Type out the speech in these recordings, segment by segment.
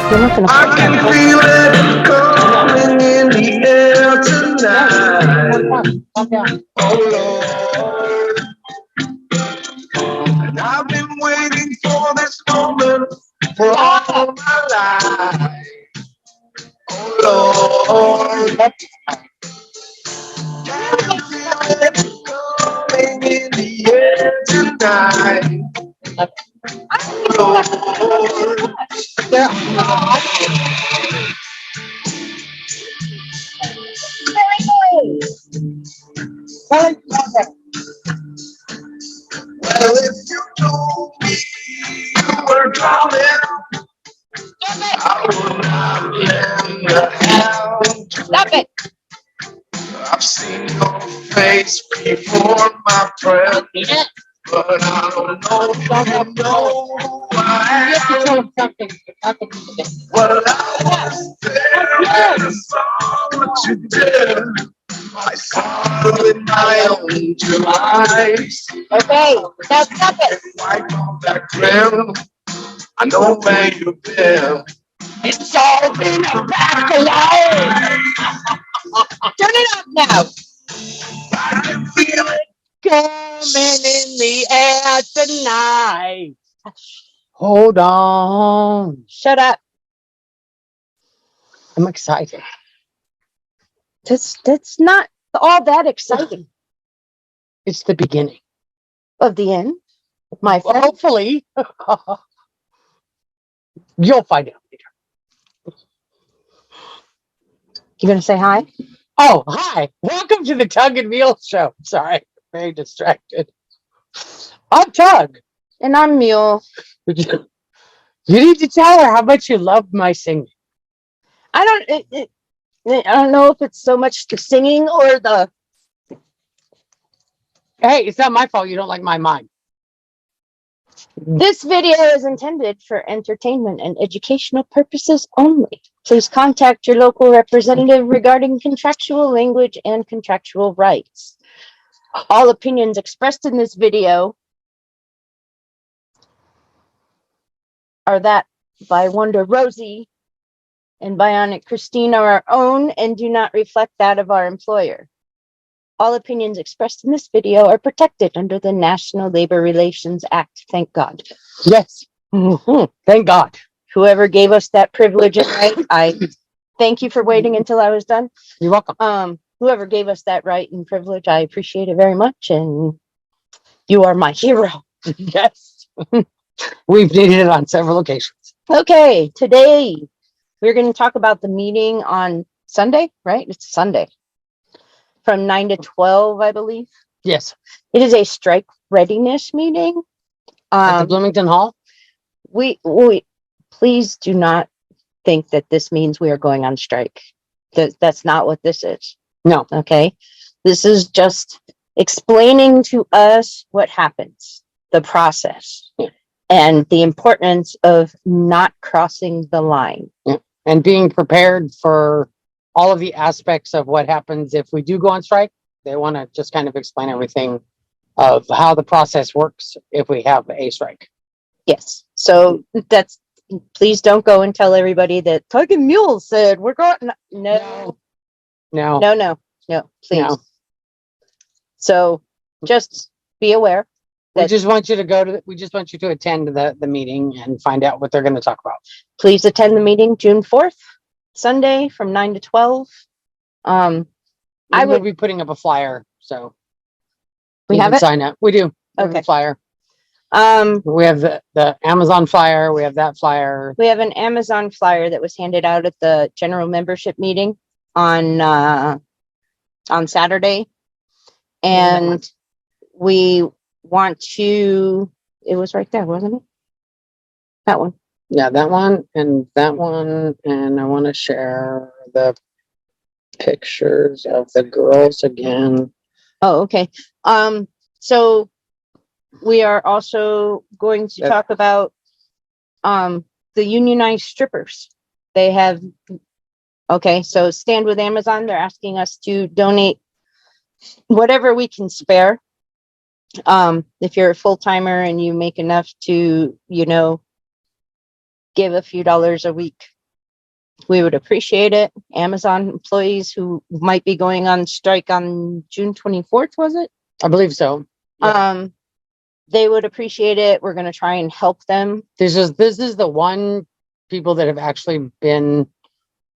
You're not gonna I can feel it coming in the air tonight. Oh Lord, and I've been waiting for this moment for all my life. Oh Lord, can you feel it coming in the air tonight? Oh Lord, well, if you told me you were drowning, I would not lend a hand. stop it. I've seen your face before, my friend, but I don't know if you know who I am. Well, I was there and I saw what you did. I saw it with my own two eyes. Okay, now stop it. Wipe off that grin. I know where you've been. It's all been a back alive. Turn it up now. I can feel it. Coming in the air tonight. Hold on. Shut up. I'm excited. That's not all that exciting. It's the beginning of the end, my friend. Hopefully. You'll find out later. You gonna say hi? Oh, hi. Welcome to the Tug and Mule Show. Sorry, very distracted. I'm Tug. And I'm Mule. You need to tell her how much you love my singing. I don't know if it's so much the singing or the... Hey, it's not my fault you don't like my mime. This video is intended for entertainment and educational purposes only. Please contact your local representative regarding contractual language and contractual rights. All opinions expressed in this video are that by Wonder Rosie and Bionic Christine are our own and do not reflect that of our employer. All opinions expressed in this video are protected under the National Labor Relations Act. Thank God. Yes. Thank God. Whoever gave us that privilege and right, I thank you for waiting until I was done. You're welcome. Whoever gave us that right and privilege, I appreciate it very much. And you are my hero. Yes. We've needed it on several occasions. Okay. Today, we're going to talk about the meeting on Sunday, right? It's Sunday. From 9 to 12, I believe. Yes. It is a strike readiness meeting. At the Bloomington Hall? We please do not think that this means we are going on strike. That's not what this is. No. Okay. This is just explaining to us what happens, the process, and the importance of not crossing the line. And being prepared for all of the aspects of what happens if we do go on strike. They want to just kind of explain everything of how the process works if we have a strike. Yes. So that's, please don't go and tell everybody that Tug and Mule said we're going. No. Please. No. So just be aware. We just want you to attend the meeting and find out what they're going to talk about. Please attend the meeting June 4th. Sunday from 9 to 12. I will be putting up a flyer, so we have it. Sign up. We do. Okay. Flyer. We have the Amazon flyer. We have that flyer. We have an Amazon flyer that was handed out at the general membership meeting on Saturday, and we want to. It was right there, wasn't it? That one. Yeah, that one and that one. And I want to share the pictures of the girls again. Oh, okay. So we are also going to talk about the unionized strippers. They have, okay, so Stand With Amazon, they're asking us to donate whatever we can spare. If you're a full-timer and you make enough to, give a few dollars a week We would appreciate it. Amazon employees who might be going on strike on June 24th, was it? I believe so. Yeah. They would appreciate it. We're going to try and help them. This is the one people that have actually been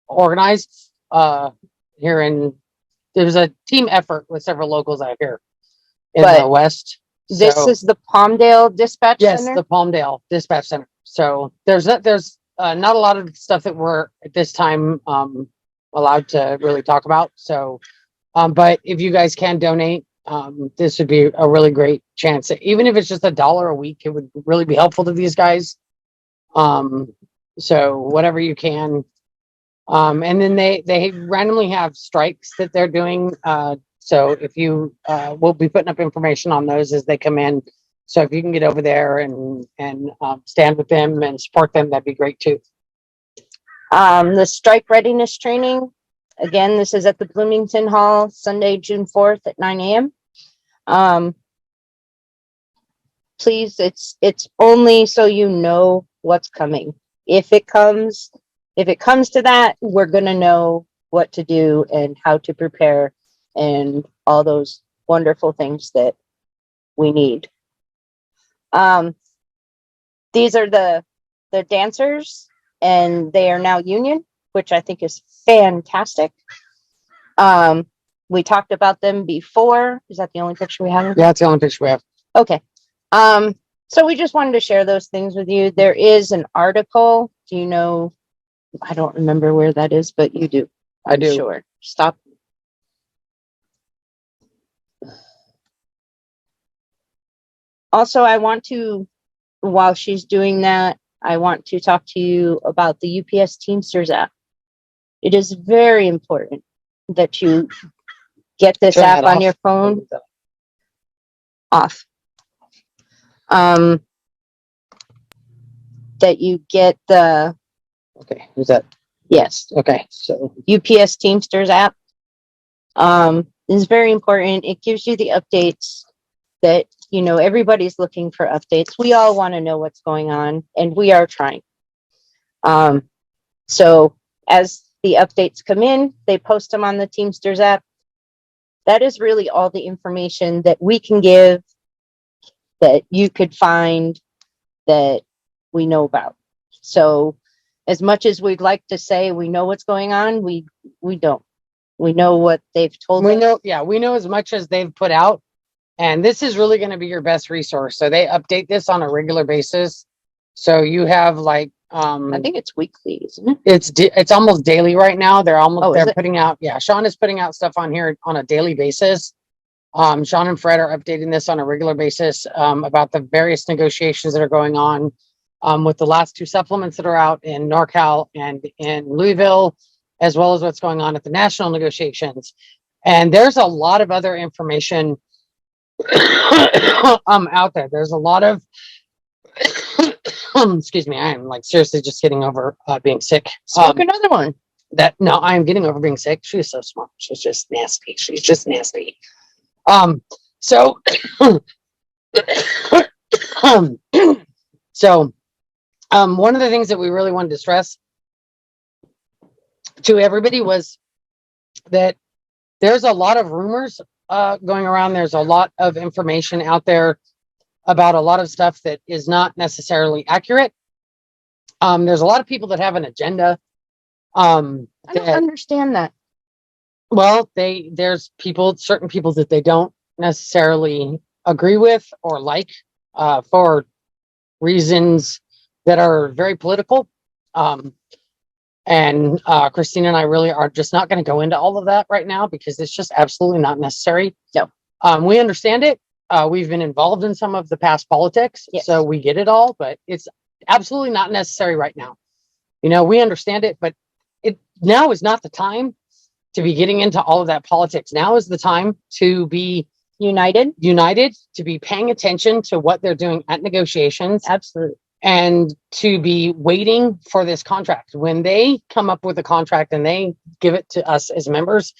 organized here in. There's a team effort with several locals out here in But the West. This So- is the Palmdale Dispatch yes, Center. the Palmdale Dispatch Center. So there's not a lot of stuff that we're at this time allowed to really talk about. So, but if you guys can donate, this would be a really great chance. Even if it's just $1 a week, it would really be helpful to these guys. So whatever you can. And then they randomly have strikes that they're doing. So if you we'll be putting up information on those as they come in. So if you can get over there and stand with them and support them, that'd be great too. The strike readiness training. Again, this is at the Bloomington Hall, Sunday, June 4th at 9 a.m. Please, it's only so you know what's coming. If it comes to that, we're going to know what to do and how to prepare and all those wonderful things that we need. These are the dancers, and they are now union, which I think is fantastic. We talked about them before. Is that the only picture we have? Yeah, it's the only picture we have. Okay. So we just wanted to share those things with you. There is an article. Do you know? I don't remember where that is, but you do. I do. Sure. Stop. Also, I want to, while she's doing that, I want to talk to you about the UPS Teamsters app. It is very important that you get this Turn app that on off. your phone off. That you get the, Okay, who's that? yes, Okay, so UPS Teamsters app. Is very important. It gives you the updates that, you know, everybody's looking for updates. We all want to know what's going on, and we are trying. So as the updates come in, they post them on the Teamsters app. That is really all the information that we can give, that you could find, that we know about. So as much as we'd like to say we know what's going on, we don't. We know what they've told we us. know, yeah, we know as much as they've put out, and this is really going to be your best resource. So they update this on a regular basis. So you have like, I think it's weekly, isn't it? it's almost daily right now. They're Oh, is they're it? putting out, yeah, Sean is putting out stuff on here on a daily basis. Sean and Fred are updating this on a regular basis about the various negotiations that are going on with the last two supplements that are out in NorCal and in Louisville, as well as what's going on at the national negotiations. And there's a lot of other information out there. There's a lot of excuse me, I am like seriously just getting over being sick. Smoke another one. No, I am getting over being sick. She's so smart. She's just nasty. She's just nasty. So one of the things that we really wanted to stress to everybody was that there's a lot of rumors going around. There's a lot of information out there about a lot of stuff that is not necessarily accurate. There's a lot of people that have an agenda. I don't understand that. Well, there's certain people that they don't necessarily agree with or like for reasons that are very political. And Christina and I really are just not going to go into all of that right now because it's just absolutely not necessary. No. We understand it. We've been involved in some of the past politics, Yes. so we get it all, but it's absolutely not necessary right now. You know, we understand it, but now is not the time to be getting into all of that politics. Now is the time to be United. to be paying attention to what they're doing at negotiations, Absolutely. and to be waiting for this contract. When they come up with a contract and they give it to us as members,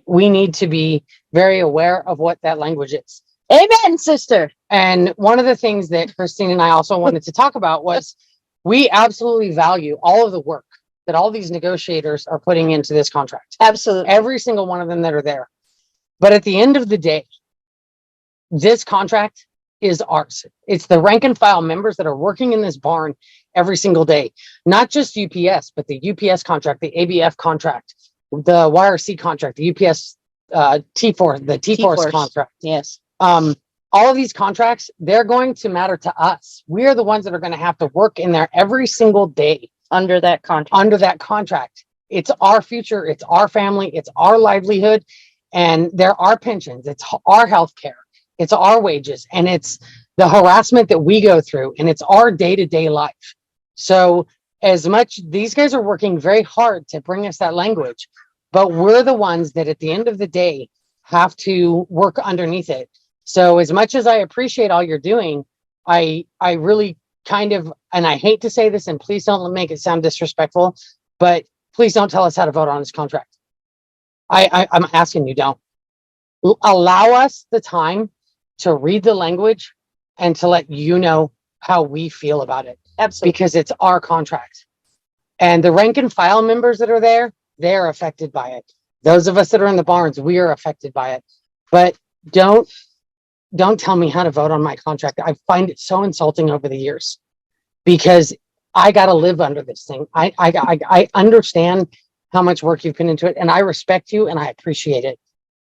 we need to be very aware of what that language is. Amen, sister. And one of the things that Christine and I also wanted to talk about was we absolutely value all of the work that all these negotiators are putting into this contract. Absolutely. Every single one of them that are there. But at the end of the day, this contract is ours. It's the rank and file members that are working in this barn every single day. Not just UPS, but the UPS contract, the ABF contract, the YRC contract, the UPS T4, the T-Force T-Force. contract. Yes. All of these contracts, they're going to matter to us. We are the ones that are going to have to work in there every single day Under that contract. under that contract. It's our future, it's our family, it's our livelihood, and there are pensions, it's our health care, it's our wages, and it's the harassment that we go through, and it's our day-to-day life. So as much, these guys are working very hard to bring us that language, but we're the ones that at the end of the day have to work underneath it. So as much as I appreciate all you're doing, I really kind of, and I hate to say this, and please don't make it sound disrespectful, but please don't tell us how to vote on this contract. I'm asking you, don't. Allow us the time to read the language and to let you know how we feel about it, Absolutely. because it's our contract. And the rank and file members that are there, they're affected by it. Those of us that are in the barns, we are affected by it. But don't tell me how to vote on my contract. I find it so insulting over the years, because I got to live under this thing. I understand how much work you've put into it, and I respect you and I appreciate it.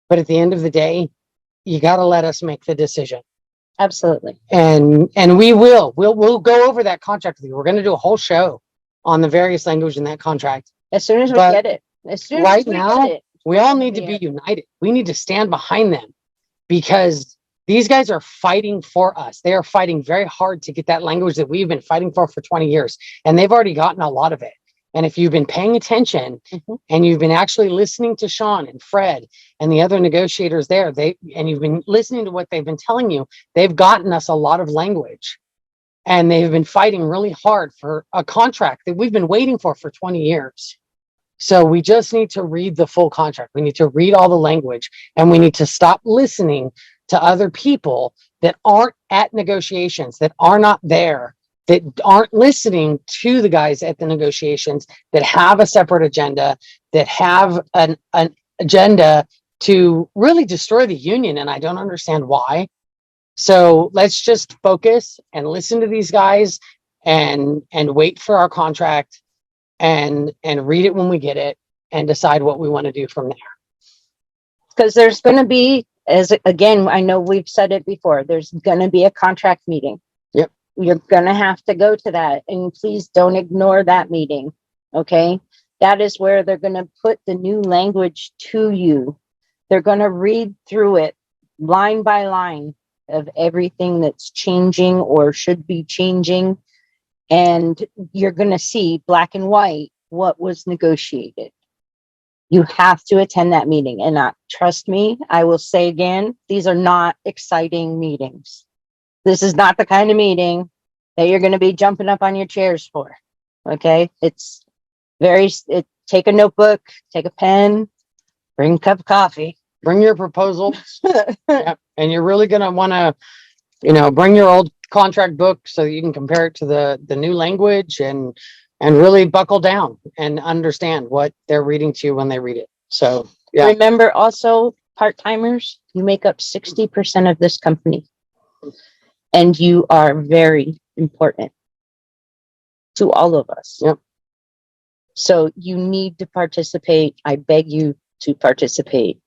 But at the end of the day, you got to let us make the decision. Absolutely. And we'll go over that contract with you. We're going to do a whole show on the various language in that contract. As soon as we But get it. As soon right as we now, get it. We all need to Yeah. be united. We need to stand behind them, because these guys are fighting for us. They are fighting very hard to get that language that we've been fighting for 20 years. And they've already gotten a lot of it. And if you've been paying attention Mhm. and you've been actually listening to Sean and Fred and the other negotiators there, and you've been listening to what they've been telling you, they've gotten us a lot of language. And they've been fighting really hard for a contract that we've been waiting for 20 years. So we just need to read the full contract. We need to read all the language, and we need to stop listening to other people that aren't at negotiations, that are not there, that aren't listening to the guys at the negotiations, that have a separate agenda, that have an agenda to really destroy the union. And I don't understand why. So let's just focus and listen to these guys and wait for our contract and read it when we get it and decide what we want to do from there. Because there's going to be, as again, I know we've said it before, there's going to be a contract meeting. Yep. You're going to have to go to that, and please don't ignore that meeting. Okay. That is where they're going to put the new language to you. They're going to read through it line by line of everything that's changing or should be changing. And you're going to see black and white what was negotiated. You have to attend that meeting. And trust me, I will say again, these are not exciting meetings. This is not the kind of meeting that you're going to be jumping up on your chairs for. Okay. It's take a notebook, take a pen, bring a cup of coffee. Bring your proposals. Yep. And you're really going to want to, bring your old contract book so that you can compare it to the new language and really buckle down and understand what they're reading to you when they read it. So, yeah. Remember also, part-timers, you make up 60% of this company, and you are very important to all of us. Yep. So you need to participate. I beg you to participate.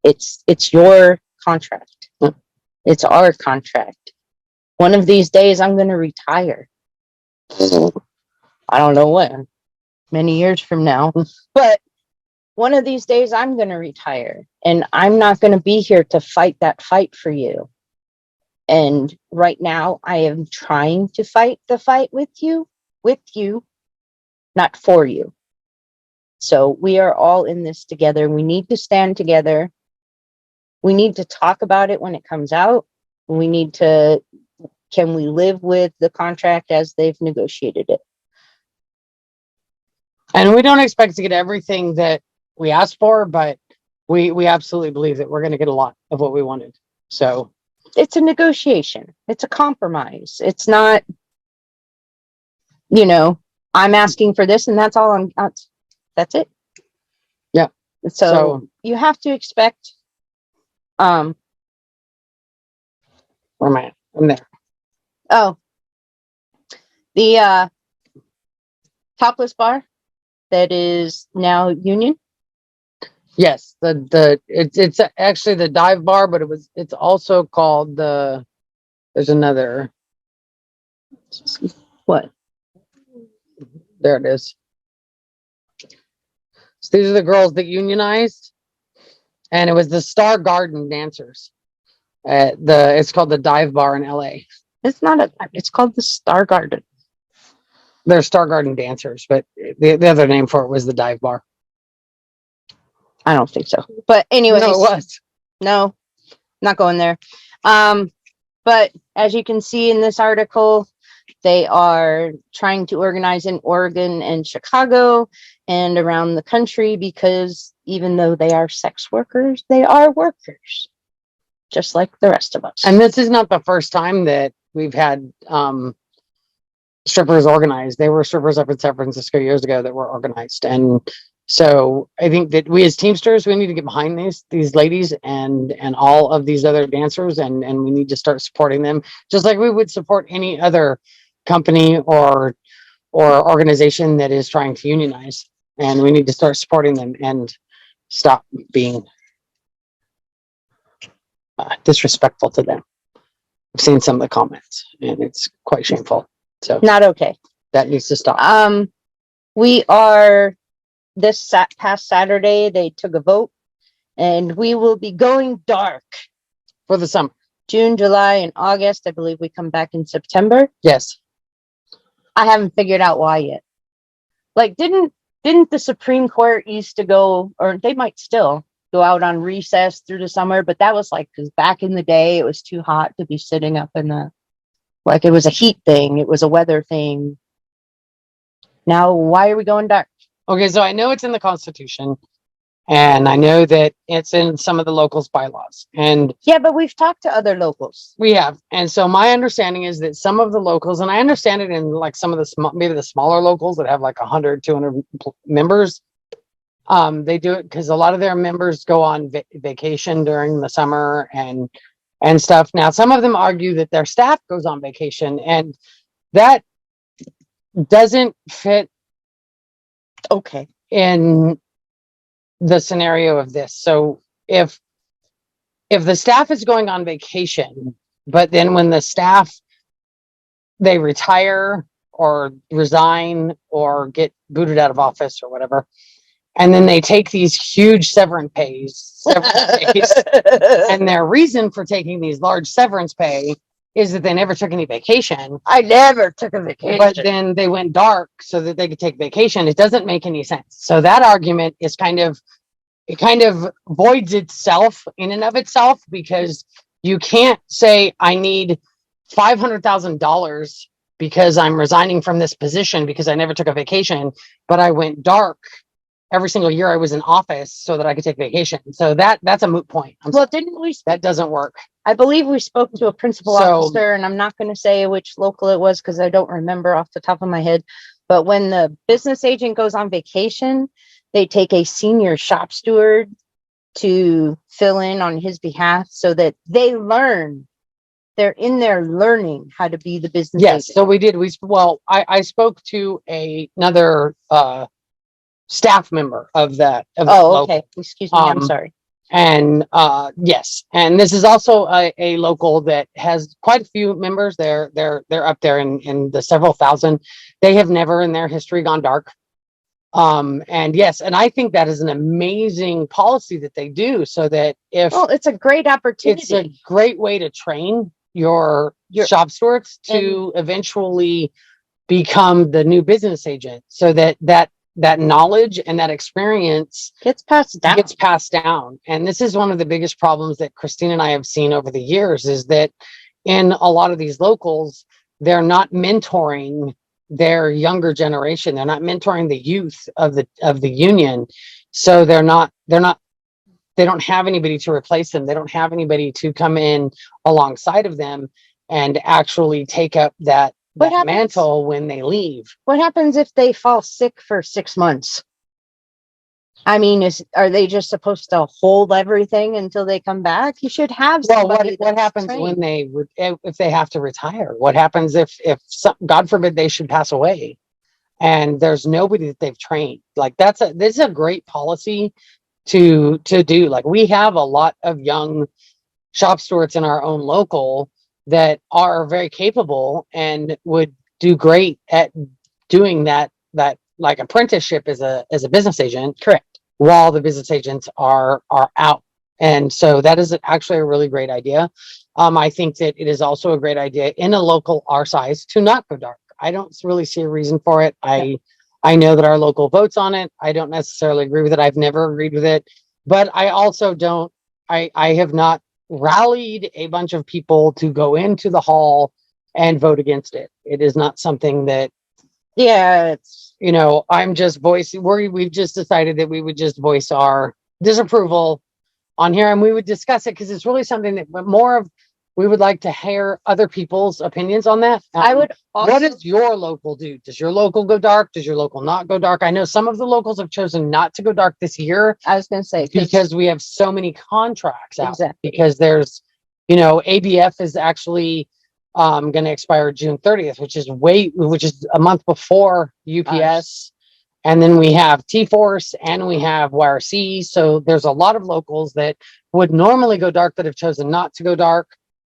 It's your contract. Yep. It's our contract. One of these days I'm going to retire. I don't know when, many years from now, but one of these days I'm going to retire, and I'm not going to be here to fight that fight for you. And right now I am trying to fight the fight with you, not for you. So we are all in this together. We need to stand together. We need to talk about it when it comes out. Can we live with the contract as they've negotiated it? And we don't expect to get everything that we asked for, but we absolutely believe that we're going to get a lot of what we wanted. So It's a negotiation. It's a compromise. It's not, I'm asking for this and that's all that's it. Yeah. So you have to expect, where am I? I'm there. oh, the, topless bar that is now union. Yes, it's actually the dive bar, but it's also called there's another. What? There it is. So these are the girls that unionized, and it was the Star Garden dancers. It's called the Dive Bar in LA. It's not it's called the Star Garden. They're Star Garden dancers, but the other name for it was the Dive Bar. I don't think so. But anyways. No, it was. No, not going there. But as you can see in this article, they are trying to organize in Oregon and Chicago and around the country because even though they are sex workers, they are workers, just like the rest of us. And this is not the first time that we've had strippers organized. They were strippers up in San Francisco years ago that were organized. And so I think that we as Teamsters, we need to get behind these ladies and all of these other dancers, and we need to start supporting them just like we would support any other company or organization that is trying to unionize. And we need to start supporting them and stop being disrespectful to them. I've seen some of the comments and it's quite shameful. So not okay. That needs to stop. We are this past Saturday, they took a vote and we will be going dark for the summer. June, July, and August. I believe we come back in September. Yes. I haven't figured out why yet. Like, didn't the Supreme Court used to go, or they might still go out on recess through the summer, but that was like, because back in the day, it was too hot to be sitting up in the, like, it was a heat thing. It was a weather thing. Now, why are we going dark? Okay, so I know it's in the Constitution, and I know that it's in some of the locals' bylaws. And yeah, but we've talked to other locals. We have. And so my understanding is that some of the locals, and I understand it in like some of the maybe the smaller locals that have like 100, 200 members, they do it because a lot of their members go on vacation during the summer and stuff. Now, some of them argue that their staff goes on vacation, and that doesn't fit okay in the scenario of this. So if the staff is going on vacation, but then when the staff, they retire or resign or get booted out of office or whatever, and then they take these huge severance pays, and their reason for taking these large severance pay is that they never took any vacation. I never took a vacation. But then they went dark so that they could take vacation. It doesn't make any sense. So that argument is kind of voids itself in and of itself, because you can't say I need $500,000 because I'm resigning from this position because I never took a vacation, but I went dark every single year I was in office so that I could take vacation. So that's a moot point. Didn't we? That doesn't work. I believe we spoke to a principal officer, and I'm not going to say which local it was because I don't remember off the top of my head. But when the business agent goes on vacation, they take a senior shop steward to fill in on his behalf so that they learn. They're in there learning how to be the business agent. So we did. I spoke to another staff member of that. Okay. Excuse me. I'm sorry. And yes, and this is also a local that has quite a few members. They're up there in the several thousand. They have never in their history gone dark. And yes, and I think that is an amazing policy that they do, so that it's a great opportunity. It's a great way to train your shop stewards to eventually become the new business agent, so that knowledge and that experience gets passed down. And this is one of the biggest problems that Christine and I have seen over the years, is that in a lot of these locals, they're not mentoring their younger generation. They're not mentoring the youth of the union. So they don't have anybody to replace them. They don't have anybody to come in alongside of them and actually take up that What that happens? mantle when they leave. What happens if they fall sick for 6 months? I mean, are they just supposed to hold everything until they come back? You should have Well, somebody what that's happens trained. when if they have to retire? What happens if God forbid they should pass away and there's nobody that they've trained? Like this is a great policy to do. Like we have a lot of young shop stewards in our own local that are very capable and would do great at doing that like apprenticeship as a business agent. Correct. While the business agents are out. And so that is actually a really great idea. I think that it is also a great idea in a local our size to not go dark. I don't really see a reason for it. I know that our local votes on it. I don't necessarily agree with it. I've never agreed with it, but I also don't, I have not rallied a bunch of people to go into the hall and vote against it. It is not something that, Yeah, it's I'm just voicing, we've just decided that we would just voice our disapproval on here and we would discuss it because it's really something that we would like to hear other people's opinions on that. I would also, What does your local do? Does your local go dark? Does your local not go dark? I know some of the locals have chosen not to go dark this year I was going to say, because we have so many contracts out. Exactly. Because there's, ABF is actually going to expire June 30th, which is a month before UPS. And then we have T-Force and we have YRC. So there's a lot of locals that would normally go dark that have chosen not to go dark.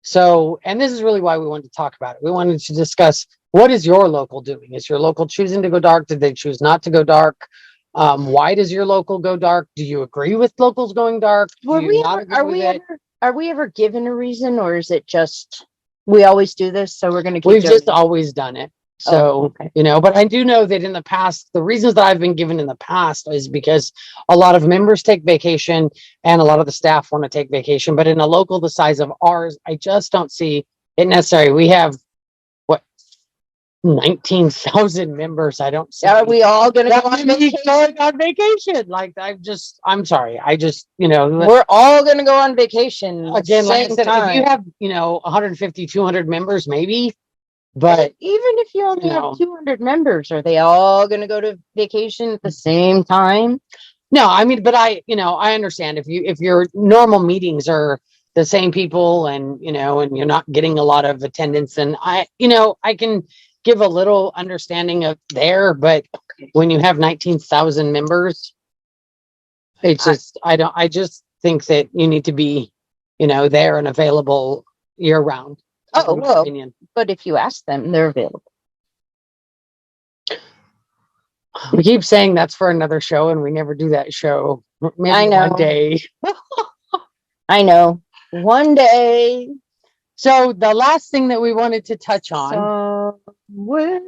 So, and this is really why we wanted to talk about it. We wanted to discuss, what is your local doing? Is your local choosing to go dark? Did they choose not to go dark? Why does your local go dark? Do you agree with locals going dark? Do you not agree with it? are we ever given a reason, or is it just we always do this, so we're going to keep We've doing just it? always done it. Oh, So, okay. but I do know that in the past, the reasons that I've been given in the past is because a lot of members take vacation and a lot of the staff want to take vacation. But in a local the size of ours, I just don't see it necessary. We have 19,000 members. I don't see. Are we all going to go that on many vacation? going on vacation. Like I'm sorry. We're all going to go on vacation Again, like I same said, time. if you have, 150, 200 members, maybe, but Even if you only No. have 200 members, are they all going to go to vacation at the same time? no, I mean, but I understand if your normal meetings are the same people and, and you're not getting a lot of attendance, and I can give a little understanding of there, but when you have 19,000 members, it's just, I just think that you need to be, there and available year round. Oh, in my well, opinion. but if you ask them, they're available. We keep saying that's for another show and we never do that show. Maybe I know. one day. I know. One day. So the last thing that we wanted to touch on, Somewhere.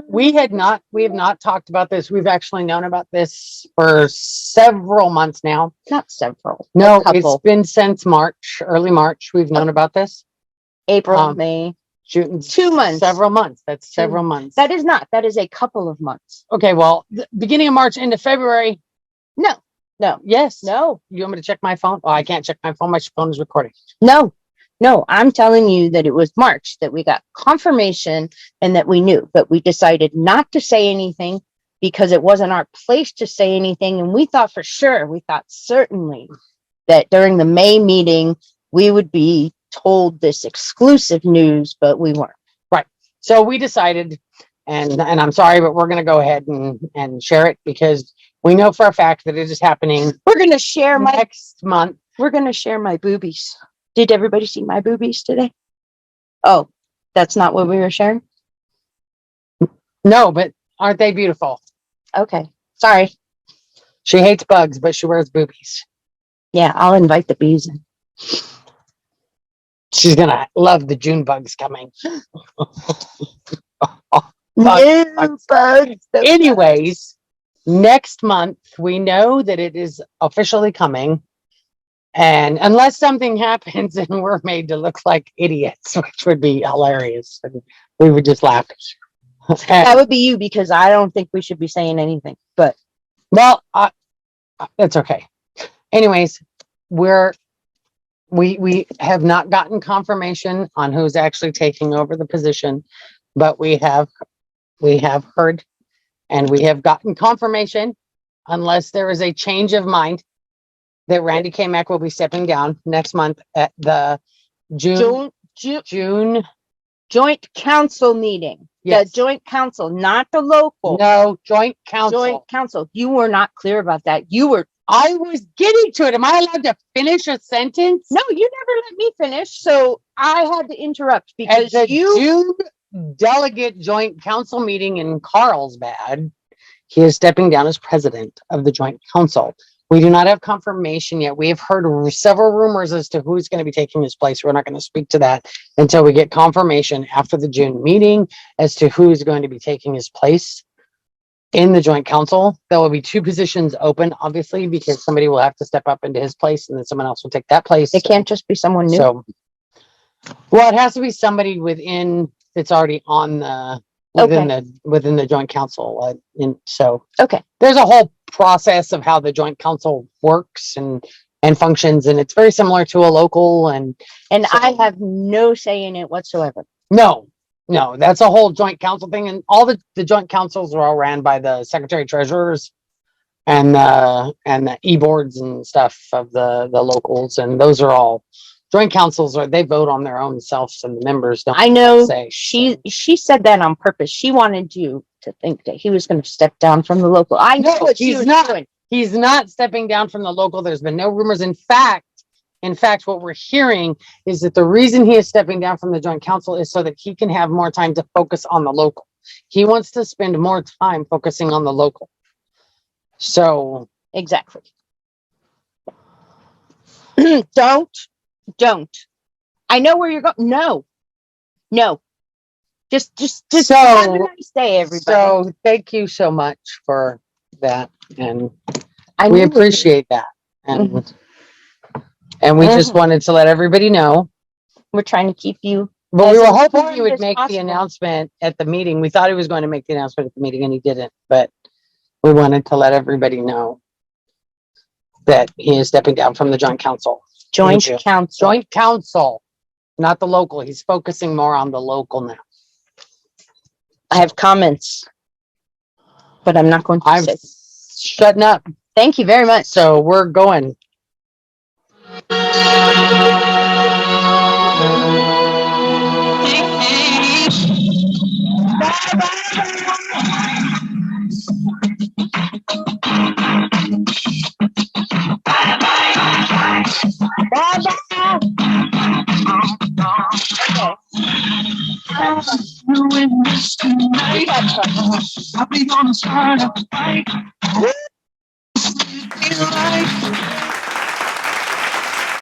we have not talked about this. We've actually known about this for several months now. Not several. No, A couple. it's been since March, early March. We've known about this. April, May. June, 2 months. Several months. That's several months. That is not. That is a couple of months. Okay, well, the beginning of March into February. No. Yes. No. You want me to check my phone? Oh, I can't check my phone. My phone is recording. No. I'm telling you that it was March that we got confirmation and that we knew, but we decided not to say anything because it wasn't our place to say anything. And we thought certainly that during the May meeting, we would be told this exclusive news, but we weren't. Right. So we decided, and I'm sorry, but we're going to go ahead and share it because we know for a fact that it is happening. We're going to share next month. We're going to share my boobies. Did everybody see my boobies today? Oh, that's not what we were sharing? No, but aren't they beautiful? Okay. Sorry. She hates bugs, but she wears boobies. Yeah, I'll invite the bees in. She's going to love the June bugs coming. Bugs. Anyways, next month, we know that it is officially coming. And unless something happens and we're made to look like idiots, which would be hilarious, and we would just laugh. That would be you because I don't think we should be saying anything, but Well, that's okay. Anyways, we're We have not gotten confirmation on who's actually taking over the position, but we have heard and we have gotten confirmation, unless there is a change of mind, that Randy Kmack will be stepping down next month at the June. Joint council meeting. Yes. The joint council, not the local. No, joint council. Joint council. You were not clear about that. I was getting to it. Am I allowed to finish a sentence? No, you never let me finish. So I had to interrupt At because the you, June delegate joint council meeting in Carlsbad, he is stepping down as president of the joint council. We do not have confirmation yet. We have heard several rumors as to who's going to be taking his place. We're not going to speak to that until we get confirmation after the June meeting as to who is going to be taking his place in the joint council. There will be two positions open, obviously, because somebody will have to step up into his place and then someone else will take that place. it can't just be someone new. So, well, it has to be somebody within, that's already on the, within the joint council. Okay. There's a whole process of how the joint council works and functions, and it's very similar to a local and I have no say in it whatsoever. no, that's a whole joint council thing. And all the joint councils are all ran by the secretary treasurers and the e-boards and stuff of the locals. And those are all joint councils, or they vote on their own selves, and the members don't. I know say. she said that on purpose. She wanted you to think that he was going to step down from the local. I know what she he's was not. doing. He's not stepping down from the local. There's been no rumors. In fact, what we're hearing is that the reason he is stepping down from the joint council is so that he can have more time to focus on the local. He wants to spend more time focusing on the local. So Exactly. Don't. I know where you're going. No. Just So- have a nice day, everybody. So thank you so much for that, and I we knew appreciate that. And Mm-hmm. and we just wanted to let everybody know. we're trying to keep you. But we As were hoping informed he would as make the possible. announcement at the meeting. We thought he was going to make the announcement at the meeting, and he didn't. But we wanted to let everybody know that he is stepping down from the joint council. Joint Thank you. council. Joint council, not the local. He's focusing more on the local now. I have comments, but I'm not going to I'm say. shutting up. Thank you very much. So we're going. Doing this tonight. I'll be on the side of the fight. Feel like